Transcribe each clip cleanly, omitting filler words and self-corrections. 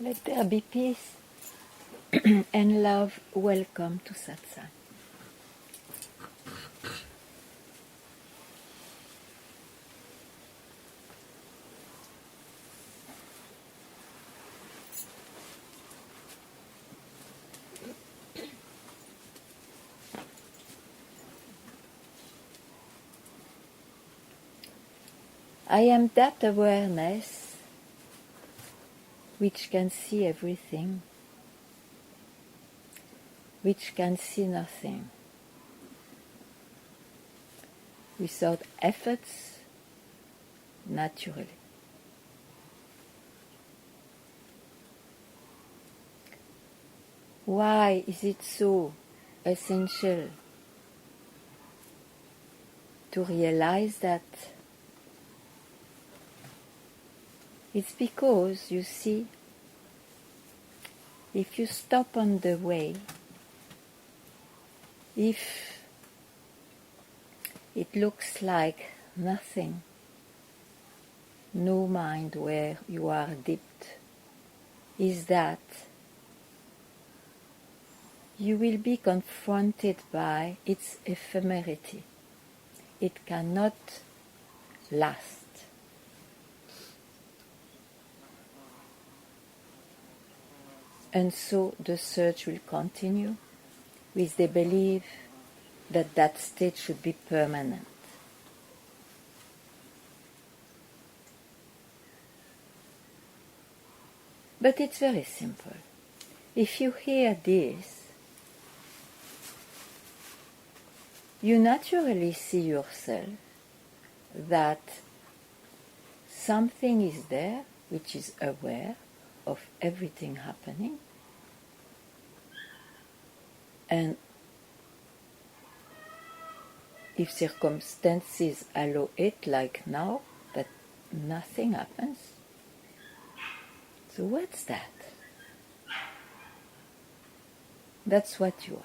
Let there be peace and love. Welcome to Satsang. I am that awareness which can see everything, which can see nothing, without efforts, naturally. Why is it so essential to realize that? It's because, you see, if you stop on the way, if it looks like nothing, no mind where you are dipped, is that you will be confronted by its ephemerity. It cannot last. And so the search will continue with the belief that that state should be permanent. But it's very simple. If you hear this, you naturally see yourself that something is there which is aware of everything happening, and if circumstances allow it, like now, that nothing happens. So what's that? That's what you are.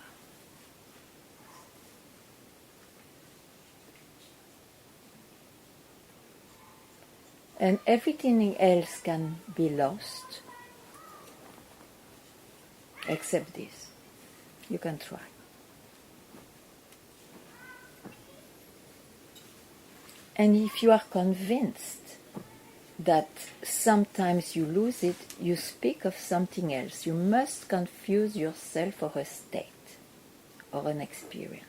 And everything else can be lost except this. You can try. And if you are convinced that sometimes you lose it, you speak of something else. You must confuse yourself for a state or an experience.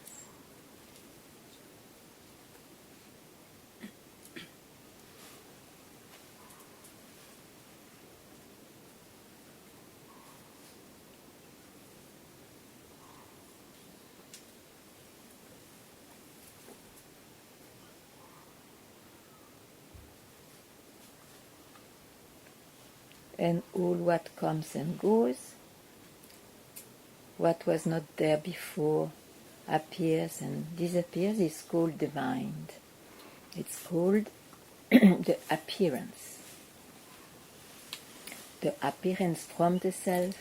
And all what comes and goes, what was not there before, appears and disappears, is called the mind. It's called the appearance. The appearance from the self,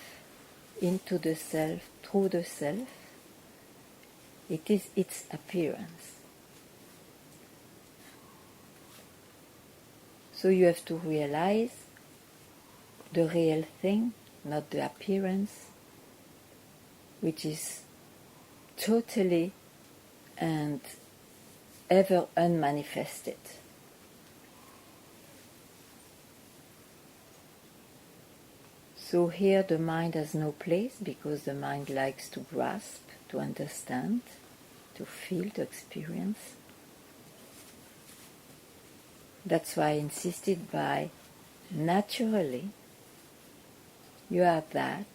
into the self, through the self. It is its appearance. So you have to realize the real thing, not the appearance, which is totally and ever unmanifested. So here the mind has no place, because the mind likes to grasp, to understand, to feel, to experience. That's why I insisted by naturally you are that,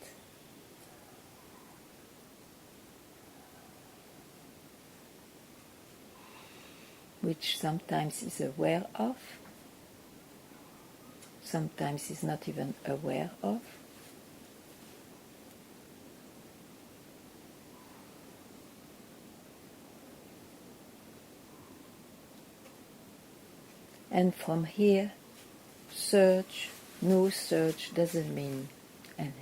which sometimes is aware of, sometimes is not even aware of. And from here, search, no search doesn't mean anything.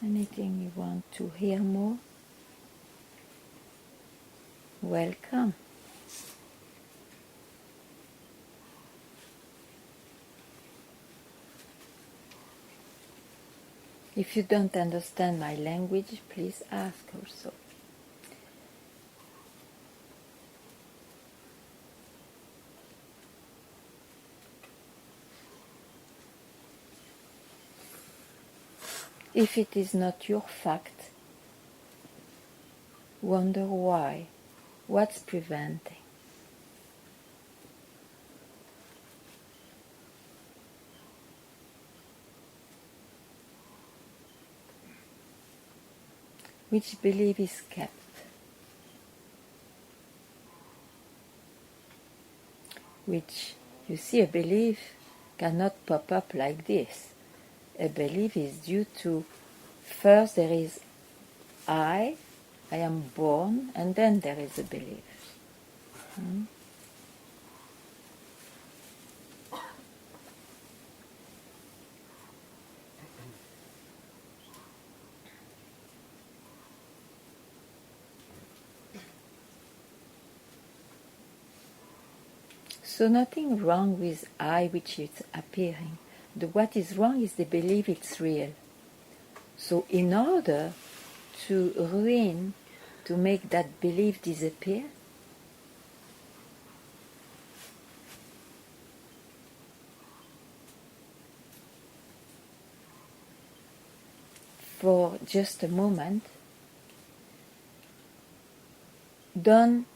Anything you want to hear more? Welcome. If you don't understand my language, please ask also. If it is not your fact, wonder why. What's preventing? Which belief is kept? Which, you see, a belief cannot pop up like this. A belief is due to, first there is I am born, and then there is a belief. So nothing wrong with I which is appearing. What is wrong is the belief it's real. So in order to make that belief disappear, for just a moment, don't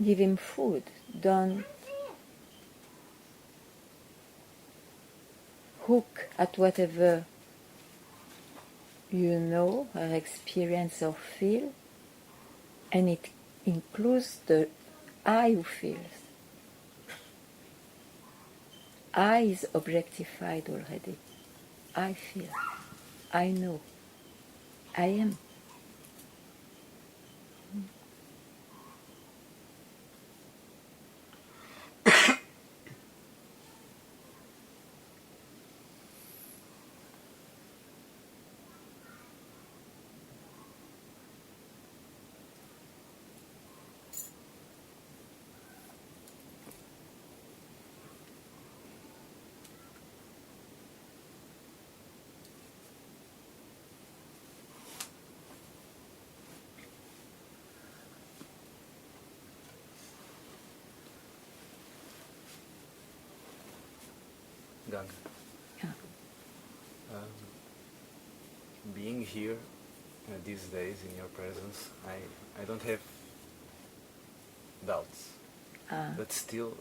give him food, don't hook at whatever you know or experience or feel, and it includes the I who feels. I is objectified already. I feel, I know, I am. Ganga. Yeah. Being here these days in your presence, I don't have doubts. But still,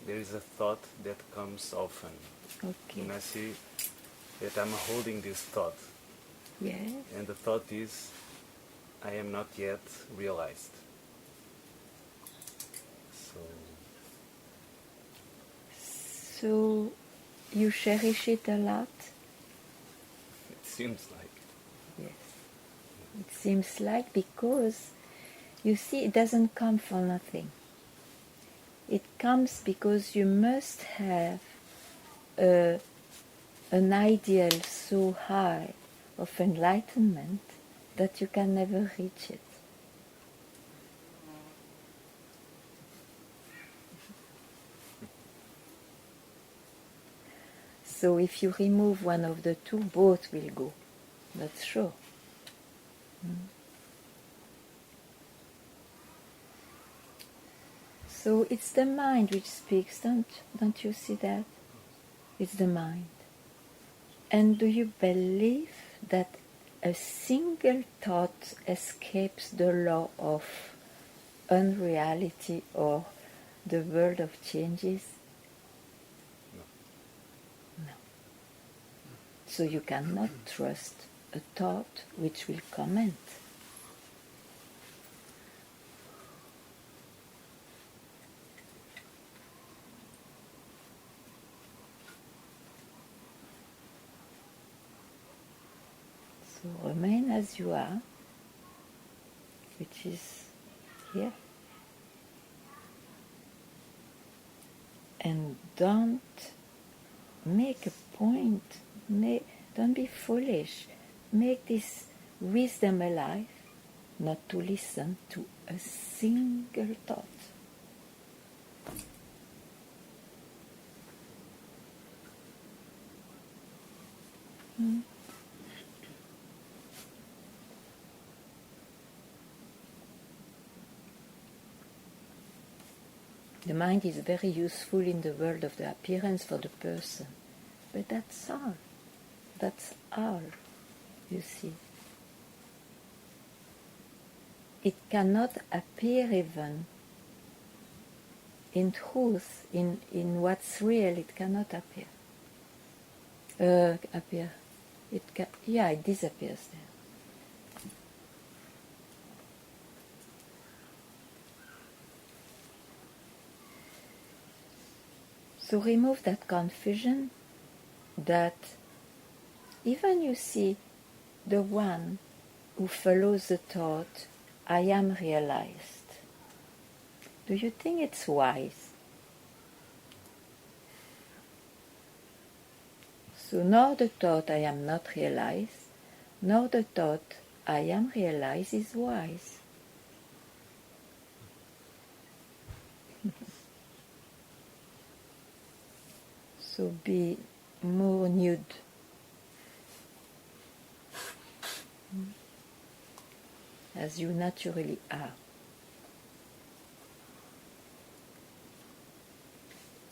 there is a thought that comes often. Okay. And I see that I'm holding this thought. Yes. And the thought is, I am not yet realized. So you cherish it a lot? It seems like. Yes. It seems like, because you see, it doesn't come for nothing. It comes because you must have an ideal so high of enlightenment that you can never reach it. So if you remove one of the two, both will go. That's sure. So it's the mind which speaks, don't you see that? It's the mind. And do you believe that a single thought escapes the law of unreality or the world of changes? No. So you cannot trust a thought which will comment. So remain as you are, which is here. And don't make a point, don't be foolish. Make this wisdom alive not to listen to a single thought. The mind is very useful in the world of the appearance for the person, but that's all. That's all, you see. It cannot appear even in truth, in what's real. It cannot appear. It disappears there. So remove that confusion that even you see the one who follows the thought, I am realized. Do you think it's wise? So nor the thought I am not realized, nor the thought I am realized is wise. So be more nude. As you naturally are.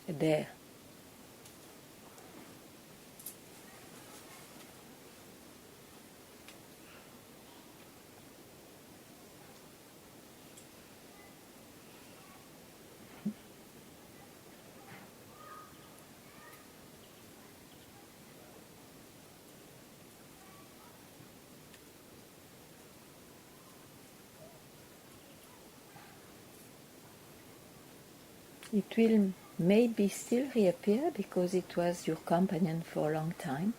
There. It will maybe still reappear because it was your companion for a long time.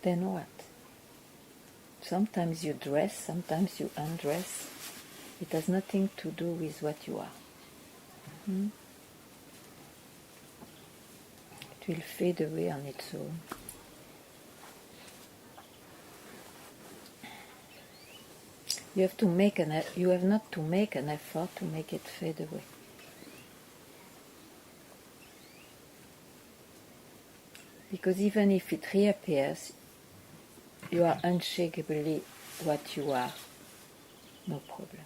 Then what? Sometimes you dress, sometimes you undress. It has nothing to do with what you are. It will fade away on its own. You have not to make an effort to make it fade away. Because even if it reappears, you are unshakably what you are. No problem.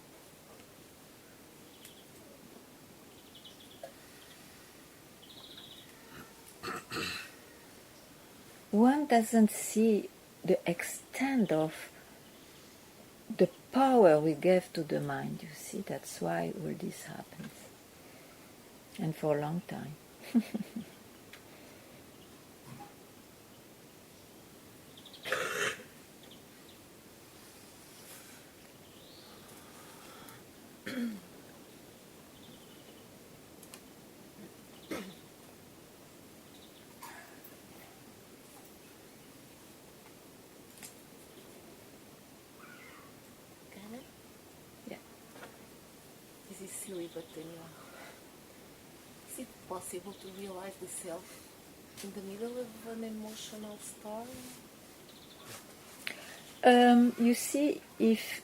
One doesn't see the extent of the power we give to the mind, you see. That's why all this happens. And for a long time. This is silly, but is it possible to realize the self in the middle of an emotional storm? You see, if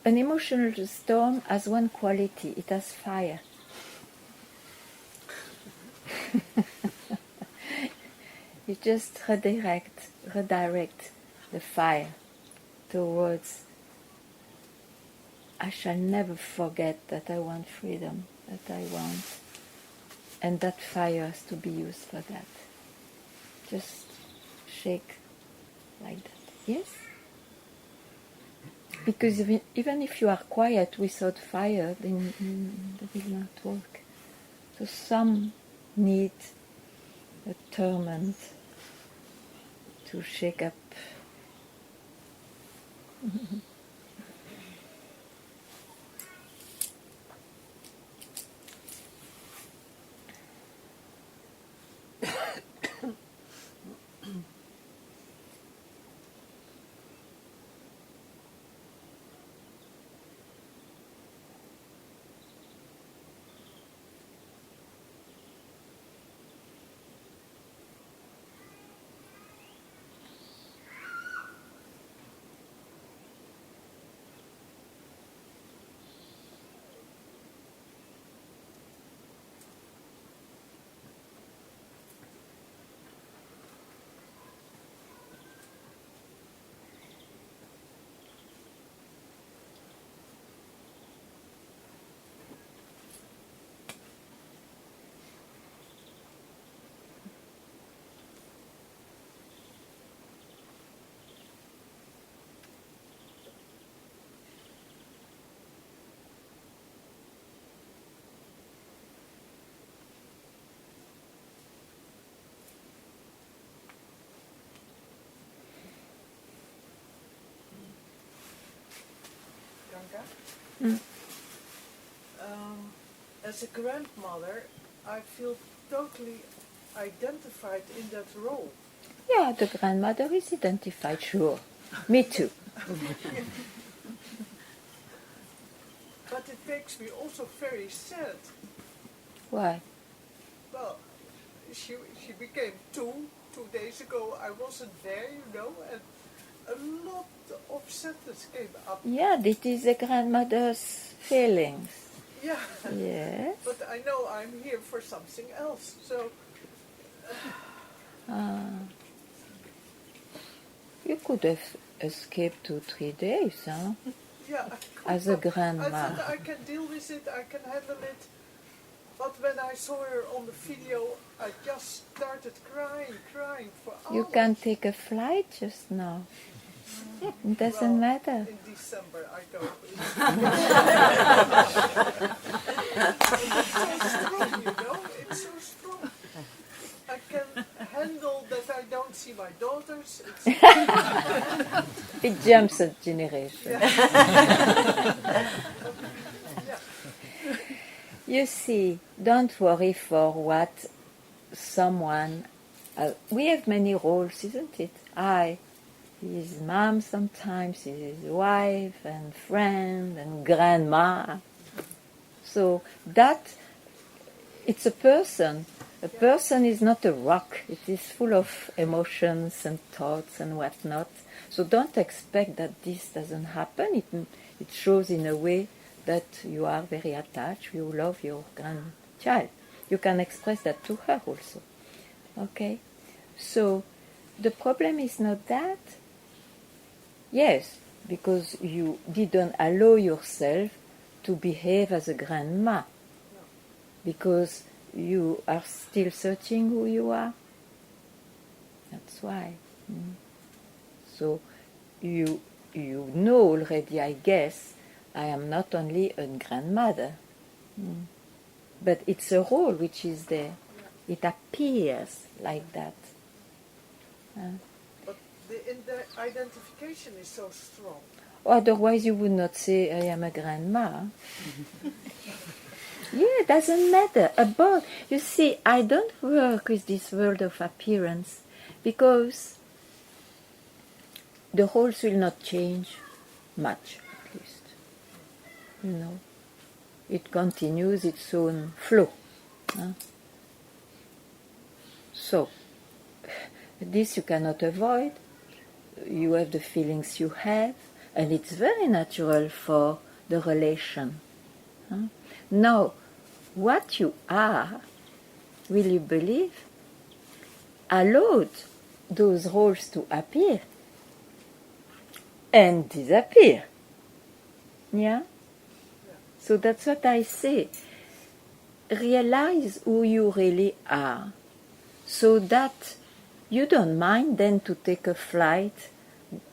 an emotional storm has one quality, it has fire. You just redirect the fire towards, I shall never forget that I want freedom, that I want, and that fire has to be used for that. Just shake like that. Yes? Because even if you are quiet without fire, then that will not work. So some need a torment to shake up. As a grandmother, I feel totally identified in that role. Yeah, the grandmother is identified, sure. Me too. But it makes me also very sad. Why? Well, she became 2 days ago. I wasn't there, and a lot of sadness came up. Yeah, this is the grandmother's feelings. Yeah. Yes. But I know I'm here for something else. So You could have escaped 2-3 days, huh? yeah, As a I grandma. thought I can deal with it. I can handle it. But when I saw her on the video, I just started crying for hours. You can take a flight just now. It doesn't matter. In December I go. It's so strong, It's so strong. I can handle that I don't see my daughters. It jumps a generation. Yeah. You see, don't worry for what someone... we have many roles, isn't it? His mom sometimes, his wife and friend and grandma. So that, it's a person. A person is not a rock. It is full of emotions and thoughts and whatnot. So don't expect that this doesn't happen. It shows in a way that you are very attached, you love your grandchild. You can express that to her also. Okay? So the problem is not that. Yes, because you didn't allow yourself to behave as a grandma. Because you are still searching who you are. That's why. So you know already, I guess, I am not only a grandmother, but it's a role which is there. It appears like that. But the identification is so strong. Otherwise you would not say, I am a grandma. Yeah, it doesn't matter. You see, I don't work with this world of appearance because the roles will not change much, at least. It continues its own flow. So, this you cannot avoid. You have the feelings you have, and it's very natural for the relation. Now, what you are, will you believe, allowed those roles to appear and disappear. Yeah? So that's what I say. Realize who you really are, so that you don't mind then to take a flight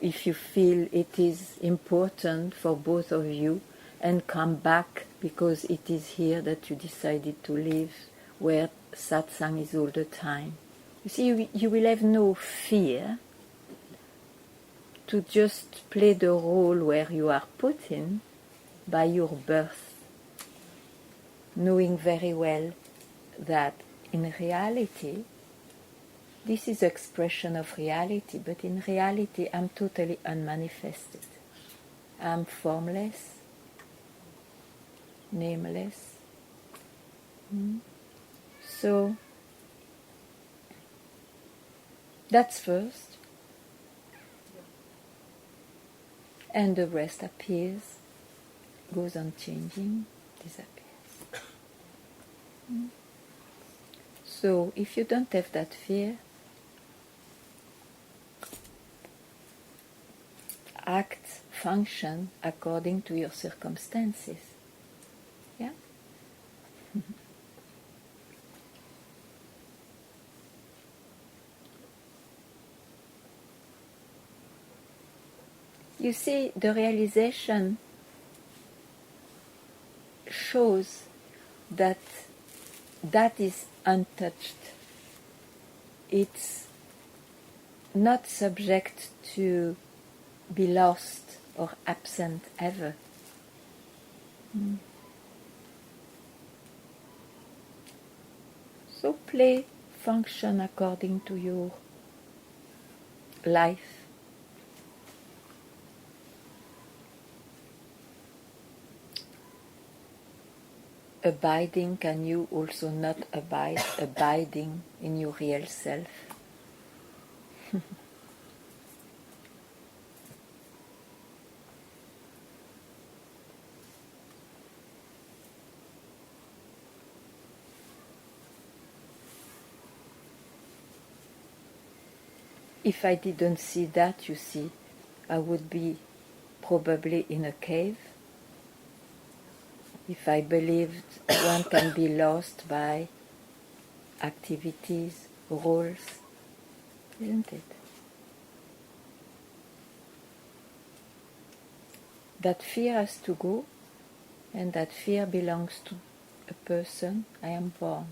if you feel it is important for both of you, and come back because it is here that you decided to live, where satsang is all the time. You see, you will have no fear to just play the role where you are put in by your birth, knowing very well that in reality, this is expression of reality, but in reality I'm totally unmanifested. I'm formless, nameless. So that's first. And the rest appears, goes on changing, disappears. So if you don't have that fear, act, function according to your circumstances. Yeah? You see, the realization shows that that is untouched. It's not subject to be lost or absent ever. So play, function according to your life. Abiding, can you also not abide, abiding in your real self? If I didn't see that, you see, I would be probably in a cave. If I believed one can be lost by activities, roles, isn't it? That fear has to go, and that fear belongs to a person. I am born.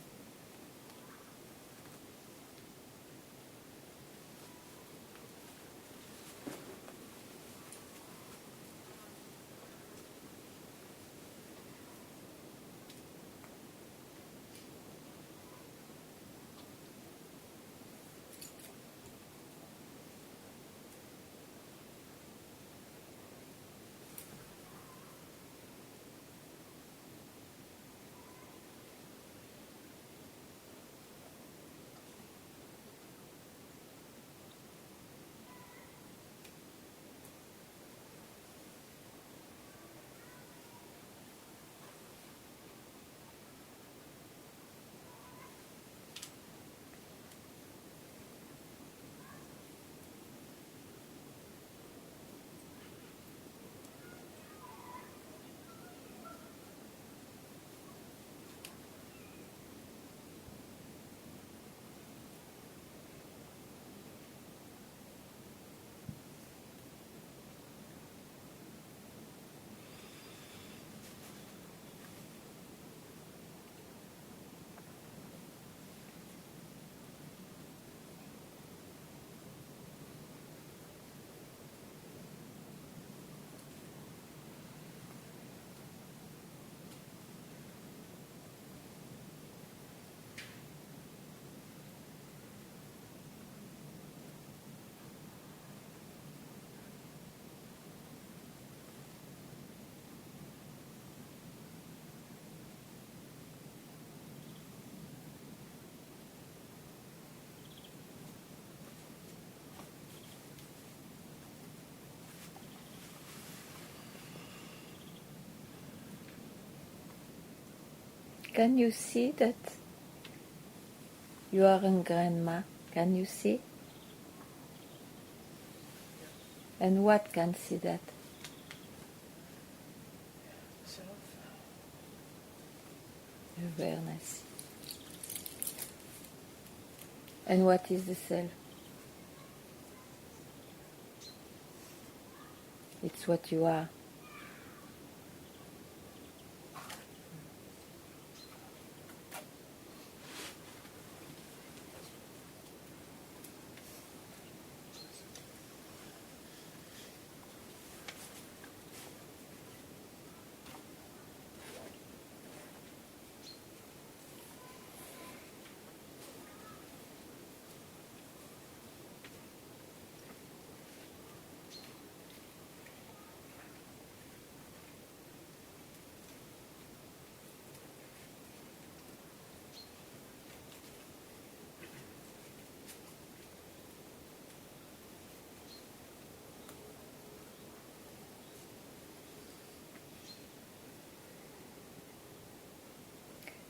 Can you see that you are a grandma? Can you see? And what can see that? Self. Awareness. And what is the self? It's what you are.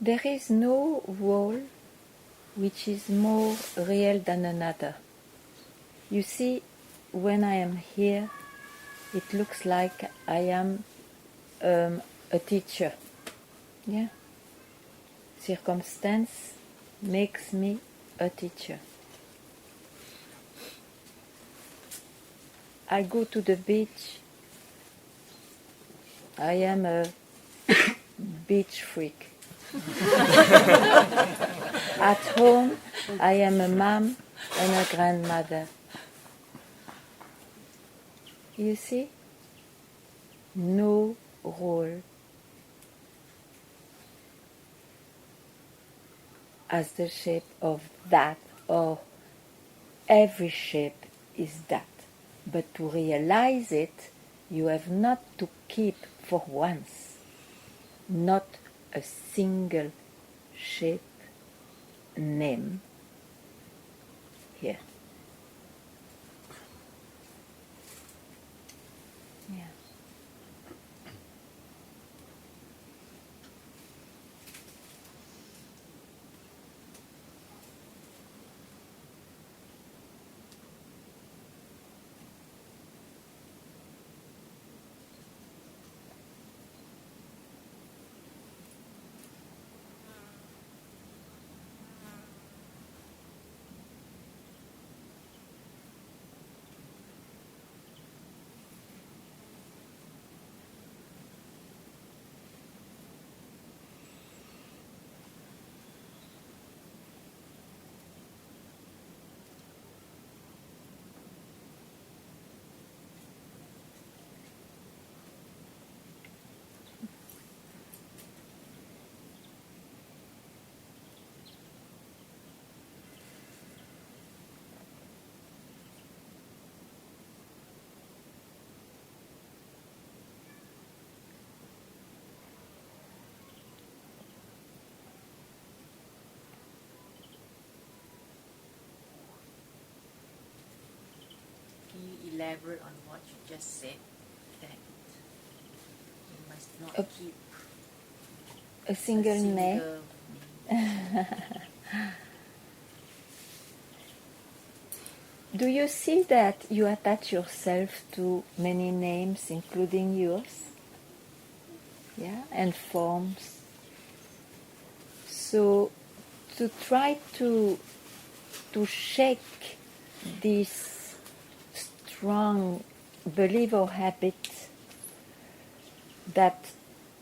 There is no role which is more real than another. You see, when I am here, it looks like I am a teacher. Yeah? Circumstance makes me a teacher. I go to the beach. I am a beach freak. At home, I am a mom and a grandmother. You see? No role as the shape of that, or every shape is that. But to realize it, you have not to keep for once, not a single shape name here. Yeah. Can you elaborate on what you just said? That you must not A- keep A single name. name. Do you see that you attach yourself to many names, including yours? Yeah, and forms. So to try to shake this strong belief or habit that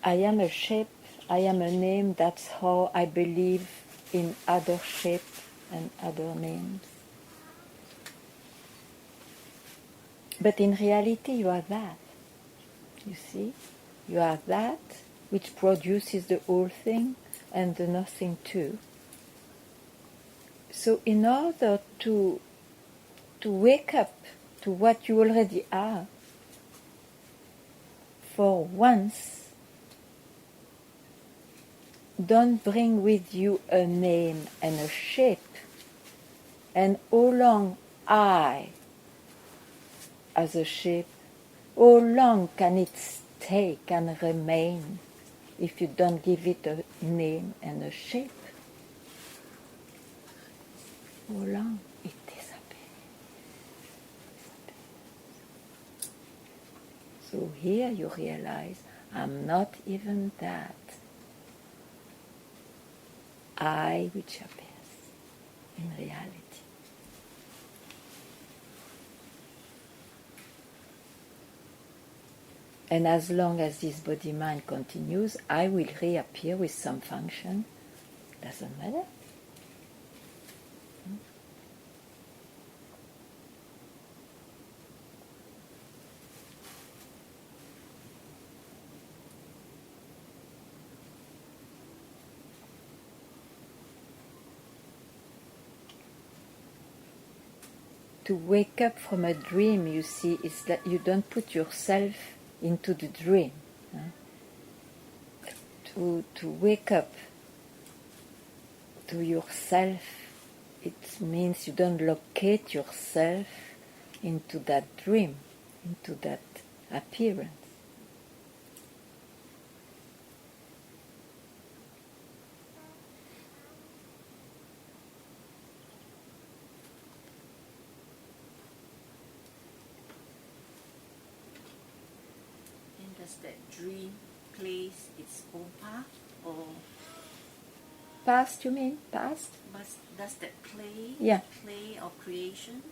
I am a shape, I am a name, that's how I believe in other shape and other names. But in reality, you are that. You see? You are that which produces the whole thing and the nothing too. So in order to wake up to what you already are, for once, don't bring with you a name and a shape, and how long I, as a shape, how long can it stay, can remain, if you don't give it a name and a shape? How long it disappears. So here you realize, I'm not even that I which appears in reality. And as long as this body-mind continues, I will reappear with some function. Doesn't matter. To wake up from a dream, you see, is that you don't put yourself into the dream. To wake up to yourself, it means you don't locate yourself into that dream, into that appearance. And does that dream plays its own path, or Past, you mean? Past? does that play, Yeah. play or creation,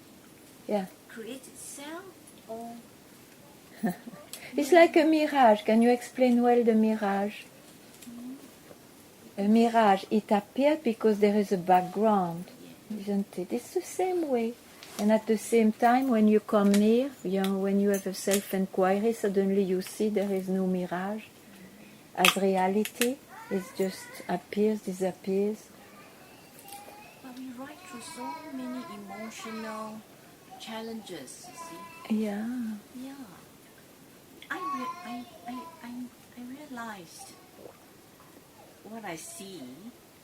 Yeah. create itself, or It's like a mirage. Can you explain well the mirage? A mirage, it appeared because there is a background, isn't it? It's the same way. And at the same time, when you come near, when you have a self-inquiry, suddenly you see there is no mirage. As reality, it just appears, disappears. through so many emotional challenges, you see. Yeah. Yeah. I realized what I see.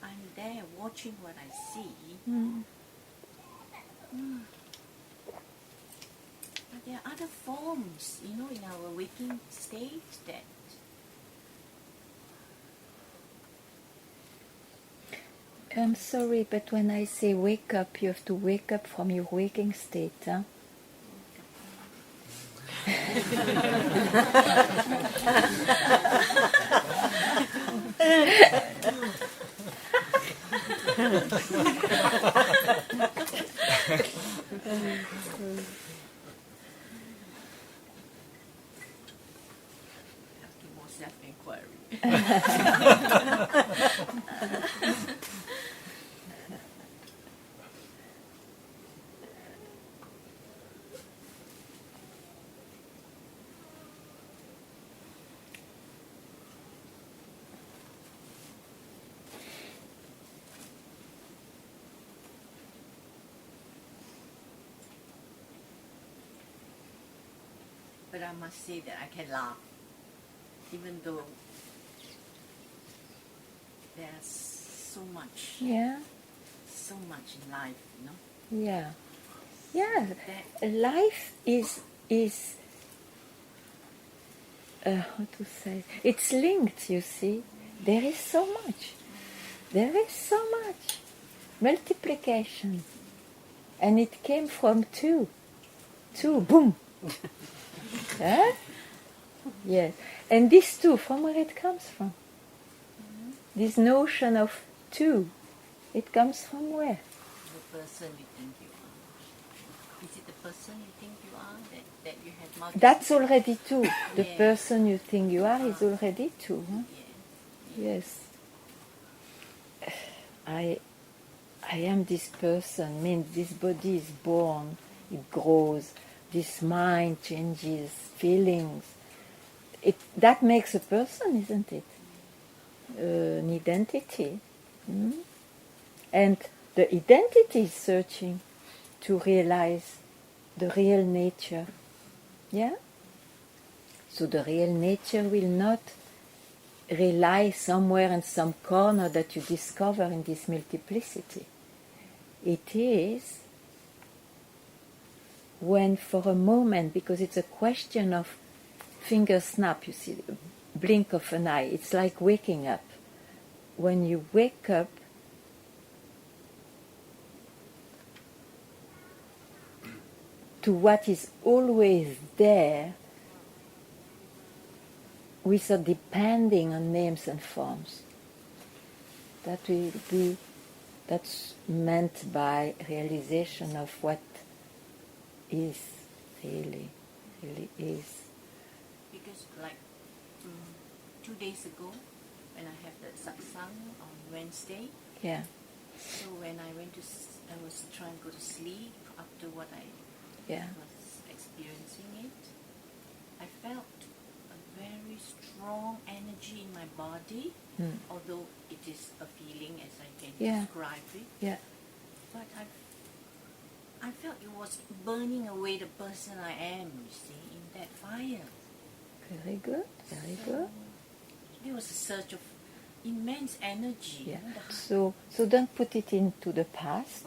I'm there watching what I see. Mm. But there are other forms, in our waking state that I'm sorry, but when I say wake up, you have to wake up from your waking state, huh? have to more self-inquiry. But I must say that I can laugh, even though there's so much Yeah, in life, yeah, yeah. That Life is how to say? It's linked. You see, there is so much. There is so much multiplication, and it came from two. Boom. Huh? Yes, and this two, from where it comes from? This notion of two, it comes from where? the person you think you are. Is it the person you think you are that you have multiple? That's already two. The Yeah. person you think you are is already two. Huh? Yeah. Yes. I am this person, means this body is born, it grows, this mind changes, feelings. That makes a person, isn't it? An identity. Mm? And the identity is searching to realize the real nature. Yeah? So the real nature will not rely somewhere in some corner that you discover in this multiplicity. It is when for a moment, because it's a question of finger snap, you see, blink of an eye, it's like waking up. When you wake up, to what is always there without depending on names and forms. That's meant by realization of what is really is. Because like 2 days ago, when I have the satsang on Wednesday, Yeah, so when I I was trying to go to sleep after what I yeah, was experiencing it, I felt a very strong energy in my body, although it is a feeling as I can Yeah. describe it. yeah. But I felt it was burning away the person I am, you see, in that fire. Very good, very good. There was a surge of immense energy. Yeah. The So don't put it into the past.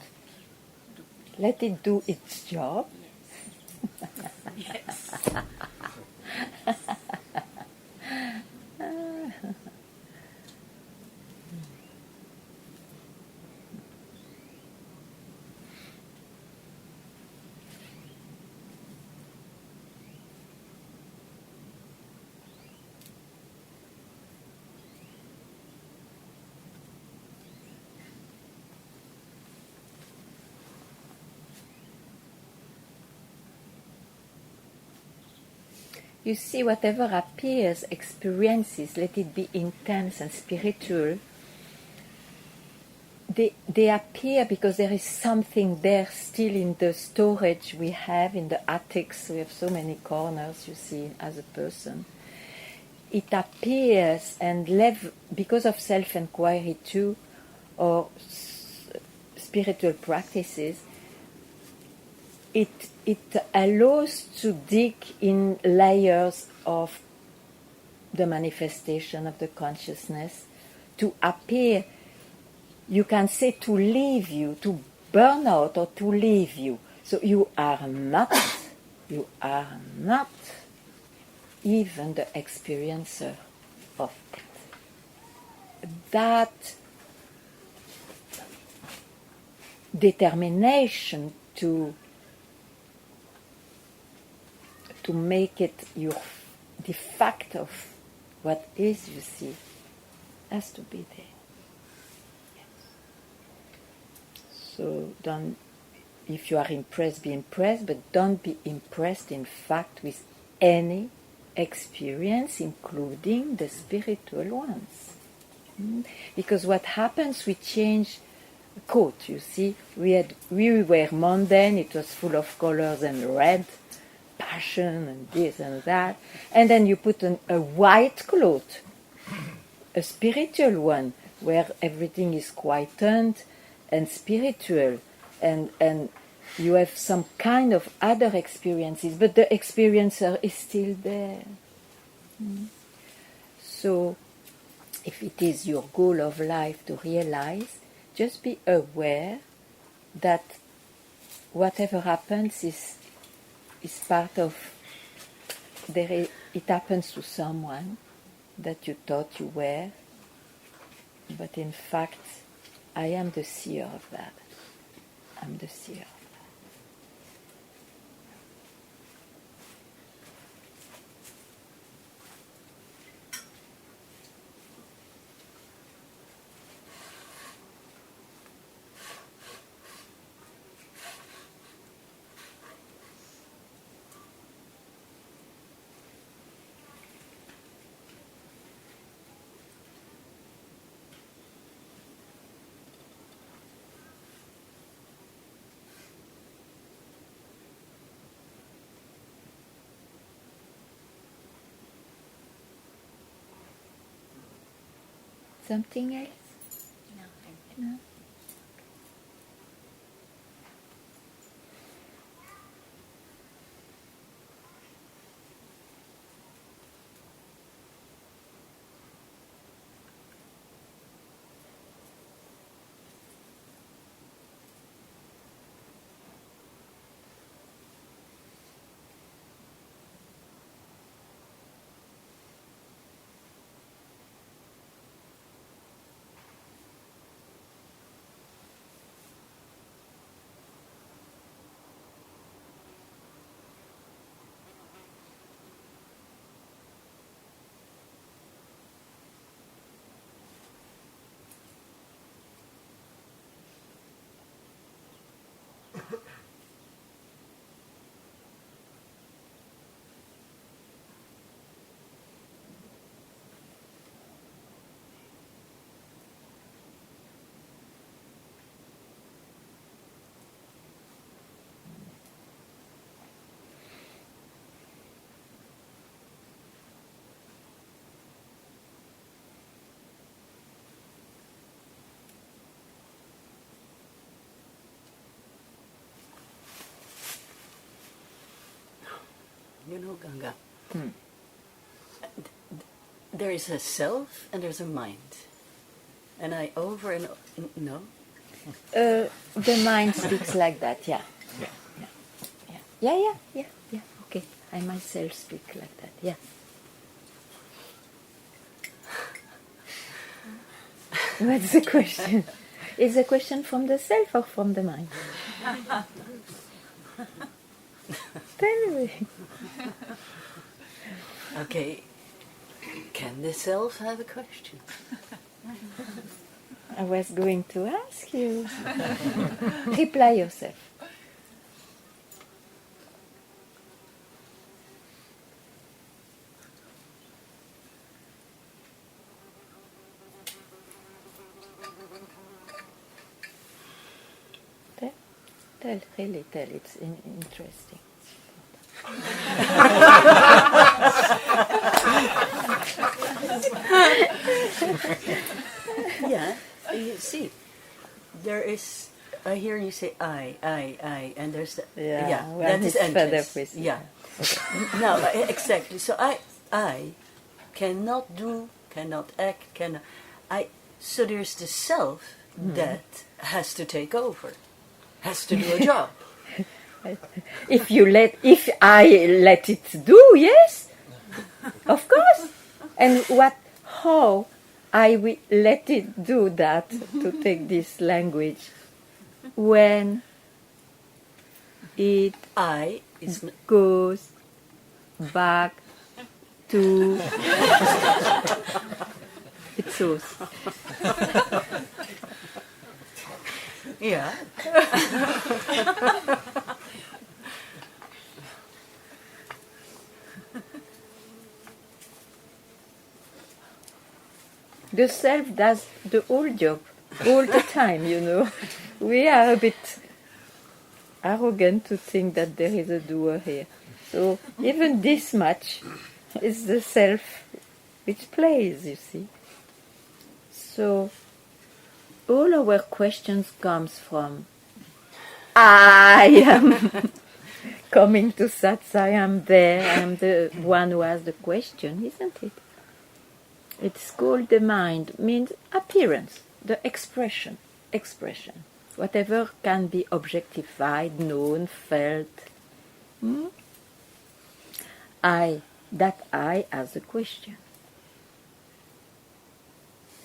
Let it do its job. Yes. You see, whatever appears, experiences, let it be intense and spiritual, they appear because there is something there still in the storage we have in the attics. We have so many corners, you see, as a person. It appears and because of self-inquiry too, or spiritual practices, it allows to dig in layers of the manifestation of the consciousness to appear, you can say, to leave you, to burn out or to leave you. So you are not even the experiencer of it. That determination to make it the fact of what is, you see, has to be there. Yes. So don't, if you are impressed, be impressed, but don't be impressed, in fact, with any experience, including the spiritual ones. Because what happens, we change coat, you see. We were mundane, it was full of colors and red, passion and this and that. And then you put a white cloth, a spiritual one, where everything is quietened and spiritual, and you have some kind of other experiences, but the experiencer is still there. So if it is your goal of life to realize, just be aware that whatever happens is part of, it happens to someone that you thought you were, but in fact, I am the seer of that. I'm the seer of that. Something else? No, thank you. No? You know, Ganga, there is a self and there's a mind. And I over and no? The mind speaks like that, yeah. Yeah. Okay, I myself speak like that, yeah. What's the question? Is the question from the self or from the mind? Tell me. Okay, can the self have a question? I was going to ask you. Reply yourself. Tell, really tell, it's interesting. Yeah, you see, there is I hear you say I, and there's the, Well, that is he's fed entrance. up with Yeah. No, exactly. So I cannot do, cannot act, cannot. So there's the self that has to take over, has to do a job. If I let it do, yes, of course. And how I will let it do that, to take this language, when it I is goes back to its source. yeah. The self does the whole job all the time, you know. We are a bit arrogant to think that there is a doer here. So even this much is the self which plays, you see. So all our questions comes from I am coming to Satsang, I am there, I am the one who has the question, isn't it? It's called the mind, means appearance, the expression. Whatever can be objectified, known, felt. I as a question.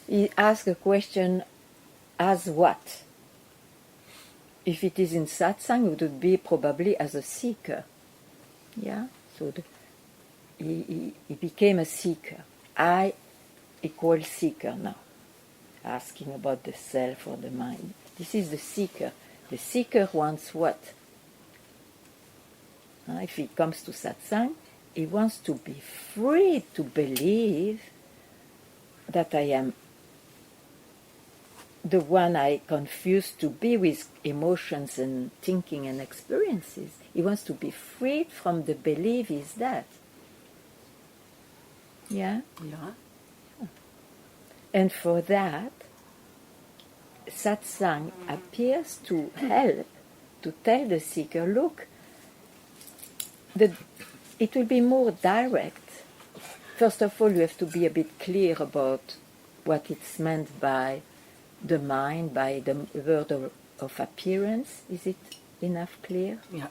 He asks a question as what? If it is in satsang, it would be probably as a seeker. Yeah? So he became a seeker. I equals seeker now. Asking about the self or the mind. This is the seeker. The seeker wants what? If he comes to satsang, he wants to be free to believe that I am the one I confuse to be with emotions and thinking and experiences. He wants to be freed from the belief he's that. Yeah? Yeah. And for that, satsang appears to help to tell the seeker, look, it will be more direct. First of all, you have to be a bit clear about what it's meant by the mind, by the word of appearance. Is it enough clear? Yeah.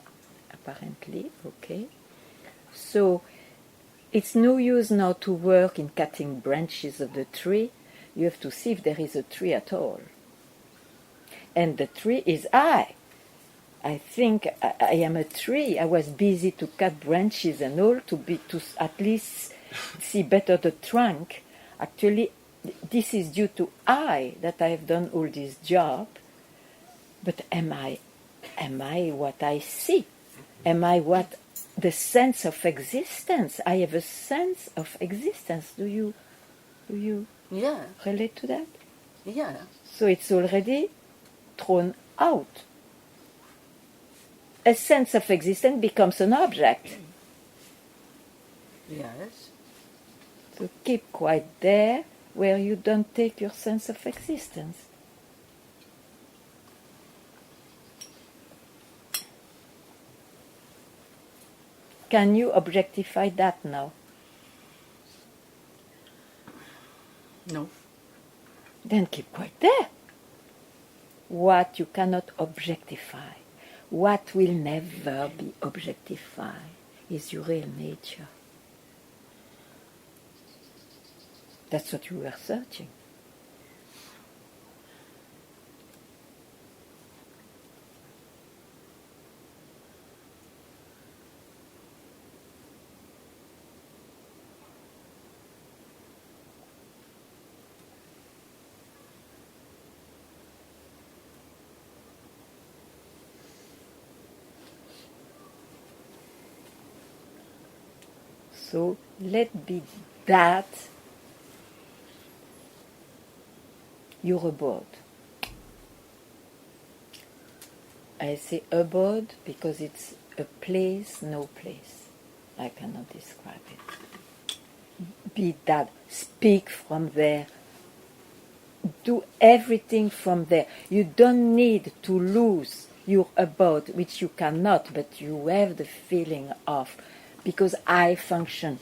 Apparently, okay. So, it's no use now to work in cutting branches of the tree. You have to see if there is a tree at all. And the tree is I. I think I am a tree. I was busy to cut branches and all to at least see better the trunk. Actually, this is due to I that I have done all this job. But am I what I see? Am I what the sense of existence? I have a sense of existence. Do you Yeah. relate to that? Yeah. So it's already thrown out. A sense of existence becomes an object. Yes. So keep quite there where you don't take your sense of existence. Can you objectify that now? No. Then keep quite there. What you cannot objectify, what will never be objectified, is your real nature. That's what you were searching. So let be that your abode. I say abode because it's a place, no place. I cannot describe it. Be that. Speak from there. do everything from there. You don't need to lose your abode, which you cannot, but you have the feeling of, because I function,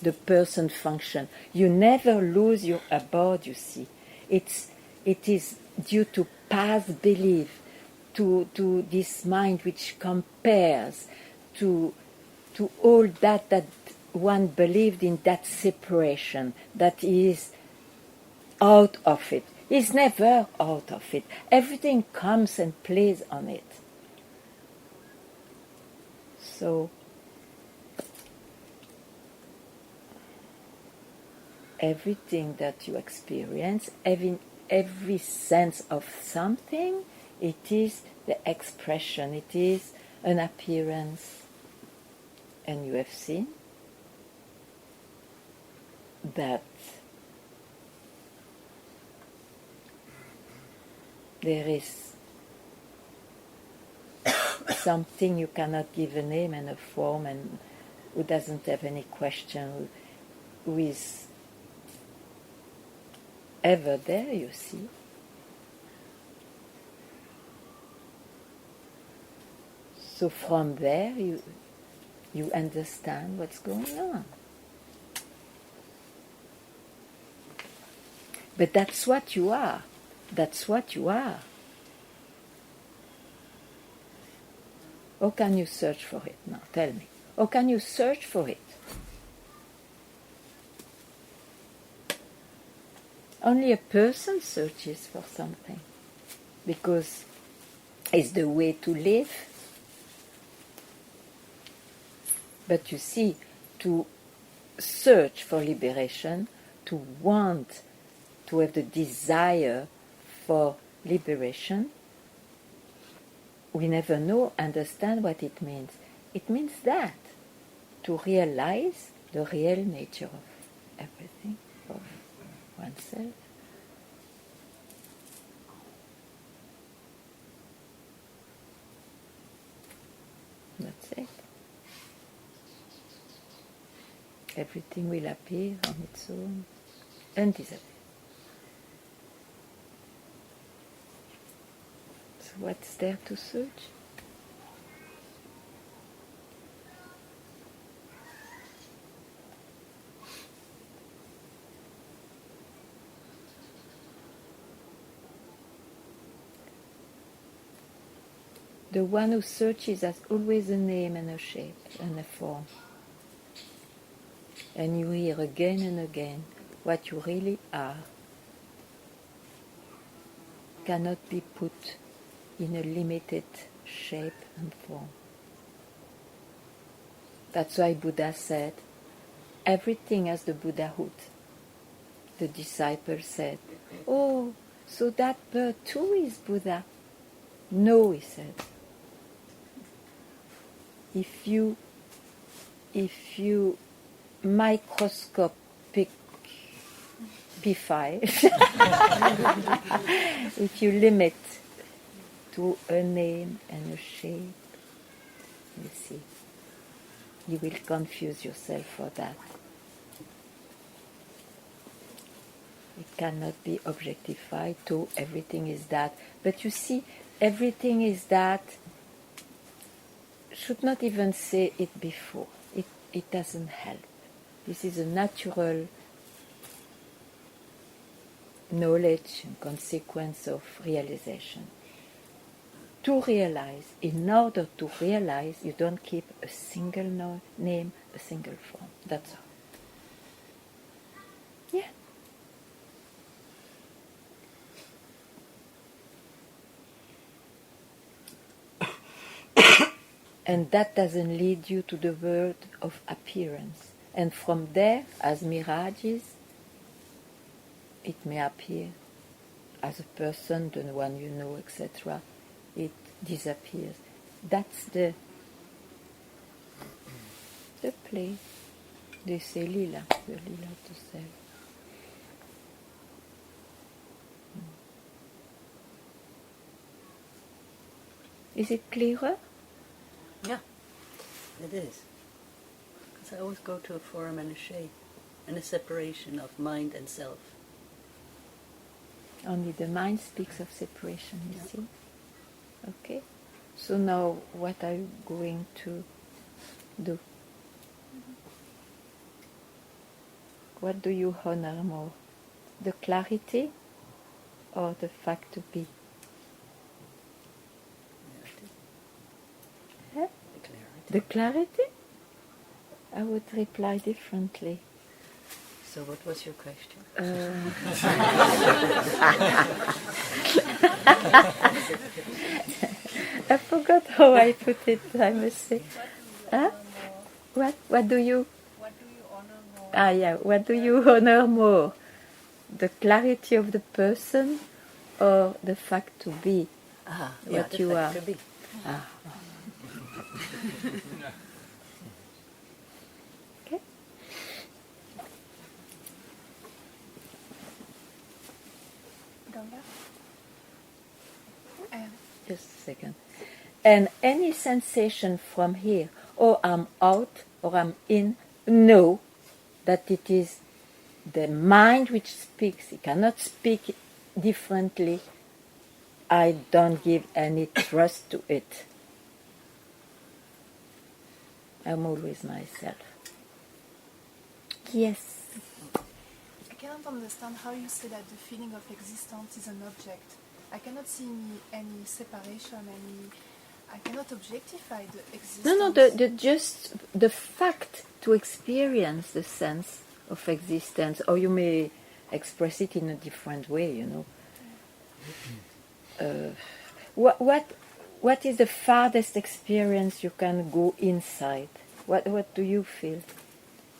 the person function. You never lose your abode, you see. It is due to past belief, to this mind which compares, to all that one believed in, that separation, that is out of it. Is never out of it. Everything comes and plays on it. So everything that you experience, every sense of something, it is the expression, it is an appearance. And you have seen that there is something you cannot give a name and a form, and who doesn't have any question, who is ever there, you see. So from there you understand what's going on. But that's what you are. That's what you are. How can you search for it now? Tell me. How can you search for it? Only a person searches for something, because it's the way to live. But you see, to search for liberation, to want to have the desire for liberation, we never understand what it means. It means that, to realize the real nature of everything, of oneself. That's it. Everything will appear on its own and disappear. So what's there to search? The one who searches has always a name and a shape and a form. And you hear again and again what you really are cannot be put in a limited shape and form. That's why Buddha said, everything has the Buddhahood. The disciple said, oh, so that bird too is Buddha. No, he said. If you microscopify if you limit to a name and a shape, you see, you will confuse yourself for that. It cannot be objectified to everything is that. But you see, everything is that should not even say it before. It doesn't help. This is a natural knowledge and consequence of realization. To realize, in order to realize, you don't keep a single name, a single form. That's all. Yeah. And that doesn't lead you to the world of appearance. And from there, as mirages, it may appear as a person, the one you know, etc. It disappears. That's the play. They say lila, the lila to say. Is it clearer? Yeah, it is. Because I always go to a form and a shape and a separation of mind and self. Only the mind speaks of separation, you see? Okay? So now, what are you going to do? What do you honor more? The clarity or the fact to be? Huh? The clarity? I would reply differently. So what was your question? I forgot how I put it, I must say. Huh? What do you... What do you honor more? Ah, yeah. What do you honor more? The clarity of the person or the fact to be what the you fact are? to be. Okay. Ganga? Just a second. And any sensation from here, or I'm out or I'm in, know that it is the mind which speaks. It cannot speak differently. I don't give any trust to it. I'm always myself. Yes. I cannot understand how you say that the feeling of existence is an object. I cannot see any separation, I cannot objectify the existence. No, just the fact to experience the sense of existence, or you may express it in a different way, you know. What is the farthest experience you can go inside? What do you feel?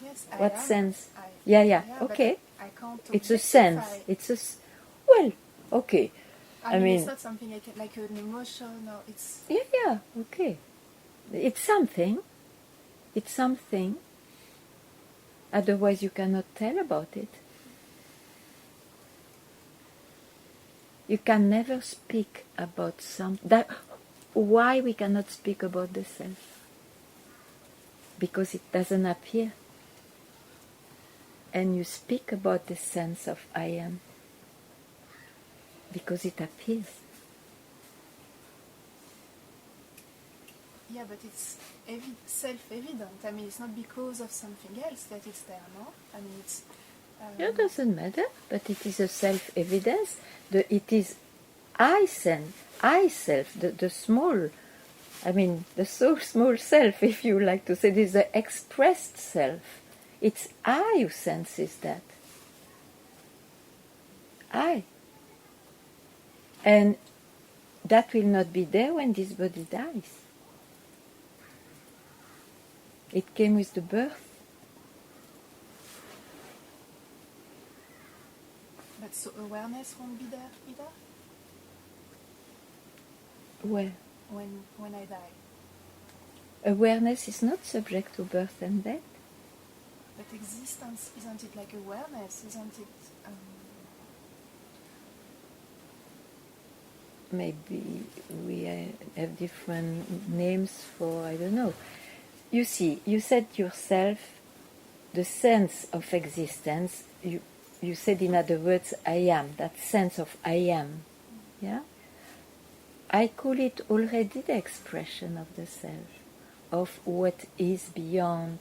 Yes, What I am. sense? I, Yeah, but okay. I can't It's a sense. objectify. Well, okay. I mean, it's not something like an emotion, or it's... Yeah, okay. It's something. It's something. Otherwise you cannot tell about it. You can never speak about why we cannot speak about the self? Because it doesn't appear. And you speak about the sense of I am. Because it appears. Yeah, but it's self-evident. I mean, it's not because of something else that it's there, no? I mean, it's... It doesn't matter, but it is a self-evidence. It is I-self, the small, I mean, the so small self, if you like to say, it is the expressed self. It's I who senses that. I. And that will not be there when this body dies. It came with the birth. But so awareness won't be there either? Well, When I die. awareness is not subject to birth and death. But existence, isn't it like awareness? Isn't it... Maybe we have different names for, I don't know. You see, you said yourself, the sense of existence, you said in other words, I am, that sense of I am. Yeah? I call it already the expression of the self, of what is beyond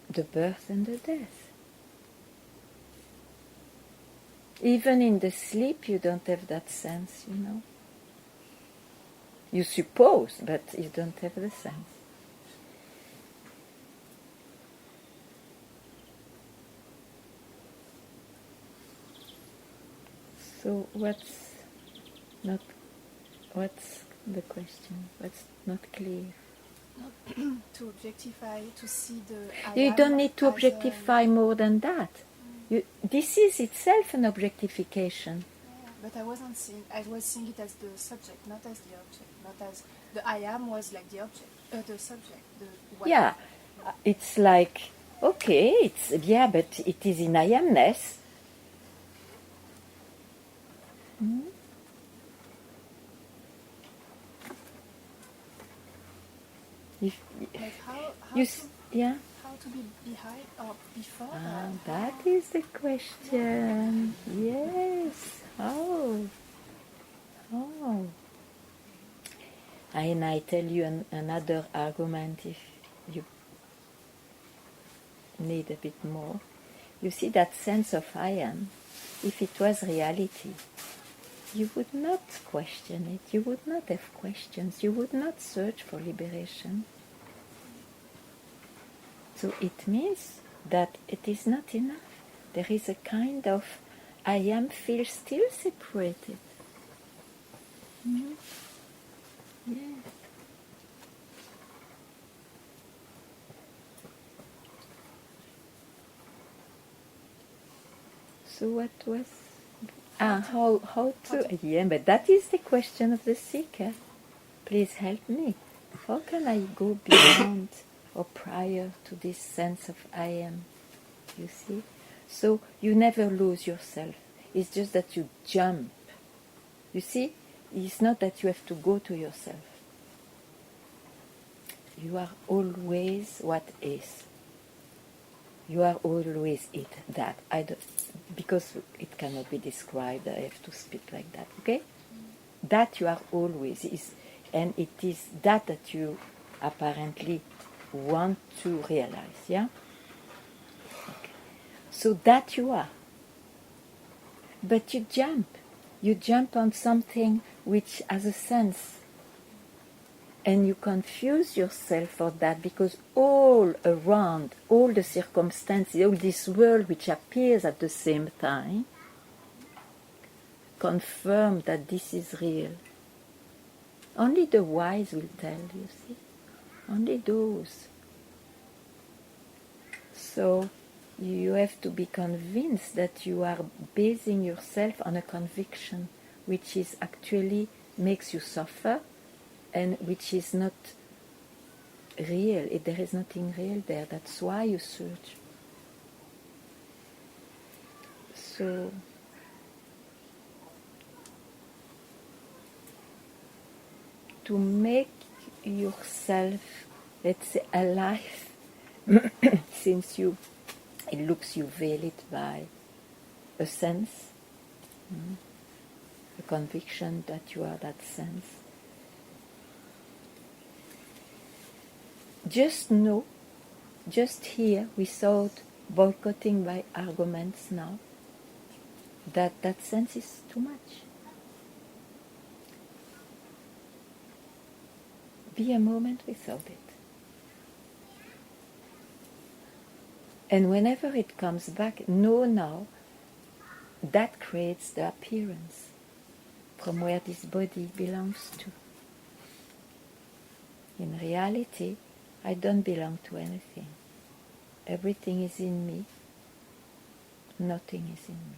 the birth and the death. Even in the sleep you don't have that sense, you know. You suppose, but you don't have the sense. So what's the question? What's not clear? to objectify, to see the I You am don't need to as objectify more than that. This is itself an objectification. Yeah, but I was seeing it as the subject, not as the object. Not as the I am was like the object, the subject. Yeah, it's like, okay, but it is in I amness. Like how You to, yeah. how want to be behind or before? That is the question. Yes. Oh. And I tell you another argument if you need a bit more. You see, that sense of I am, if it was reality, you would not question it, you would not have questions, you would not search for liberation. So it means that it is not enough. There is a kind of I am feels still separated. Mm-hmm. Yeah. So what was how to yeah, but that is the question of the seeker. Please help me. How can I go beyond or prior to this sense of I am? You see? So you never lose yourself. It's just that you jump. You see? It's not that you have to go to yourself. You are always what is. You are always it, that. Because it cannot be described, I have to speak like that, okay? That you are always is, and it is that you apparently want to realize, yeah? Okay. So that you are. But you jump on something which has a sense. And you confuse yourself for that because all around, all the circumstances, all this world which appears at the same time, confirm that this is real. Only the wise will tell, you see. Only those. So you have to be convinced that you are basing yourself on a conviction which is actually makes you suffer and which is not real. There is nothing real there. That's why you search. So to make yourself, let's say, alive, since it looks you veil it by a sense, a conviction that you are that sense. Just know, just here, without boycotting by arguments now, that sense is too much. Be a moment without it. And whenever it comes back, know now that creates the appearance from where this body belongs to. In reality, I don't belong to anything. Everything is in me. Nothing is in me.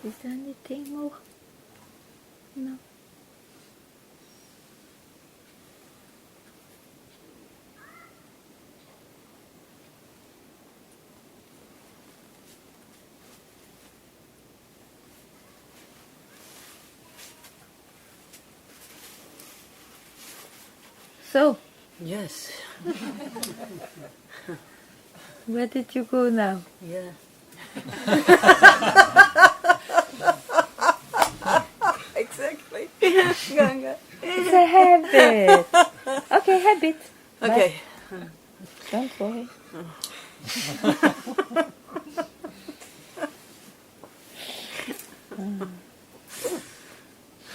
Is there anything more? No. So, Yes. where did you go now? Yeah. Exactly. Ganga. It's a habit. Okay, habit. Okay. Don't worry.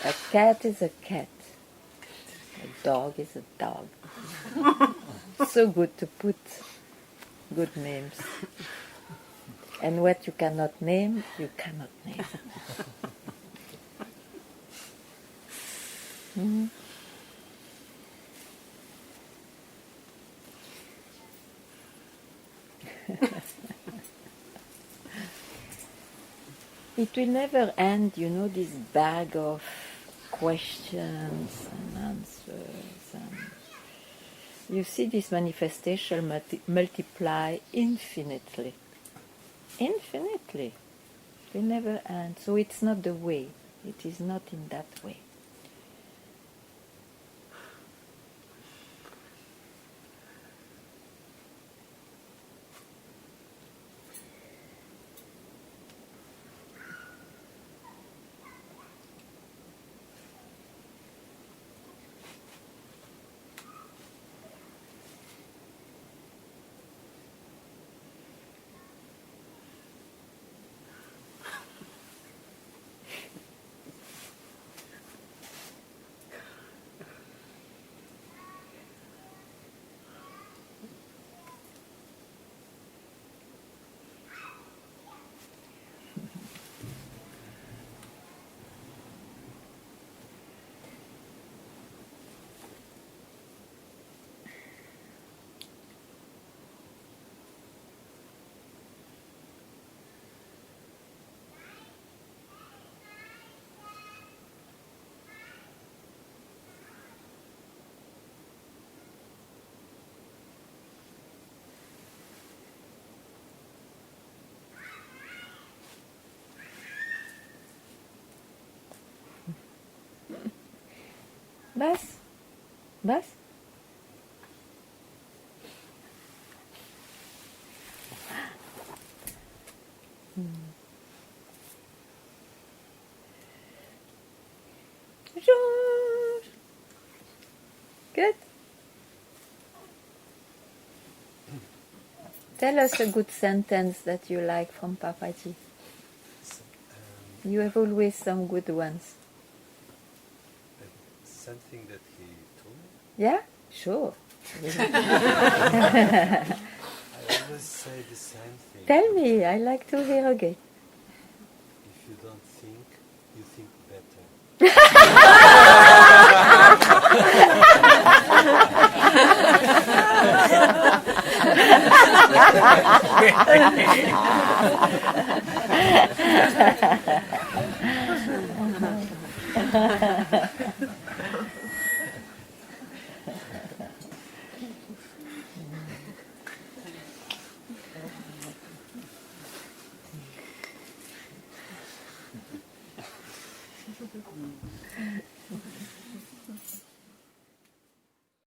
A cat is a cat. A dog is a dog. So good to put good names. And what you cannot name, you cannot name. Mhm. It will never end, you know, this bag of questions and answers. And you see this manifestation multiply infinitely. Infinitely. It will never end. So it's not the way. It is not in that way. Bas? Bas? George! Good. Tell us a good sentence that you like from Papaji. You have always some good ones. Something that he told me. Yeah? Sure. I always say the same thing. Tell me, I like to hear again. If you don't think, you think better.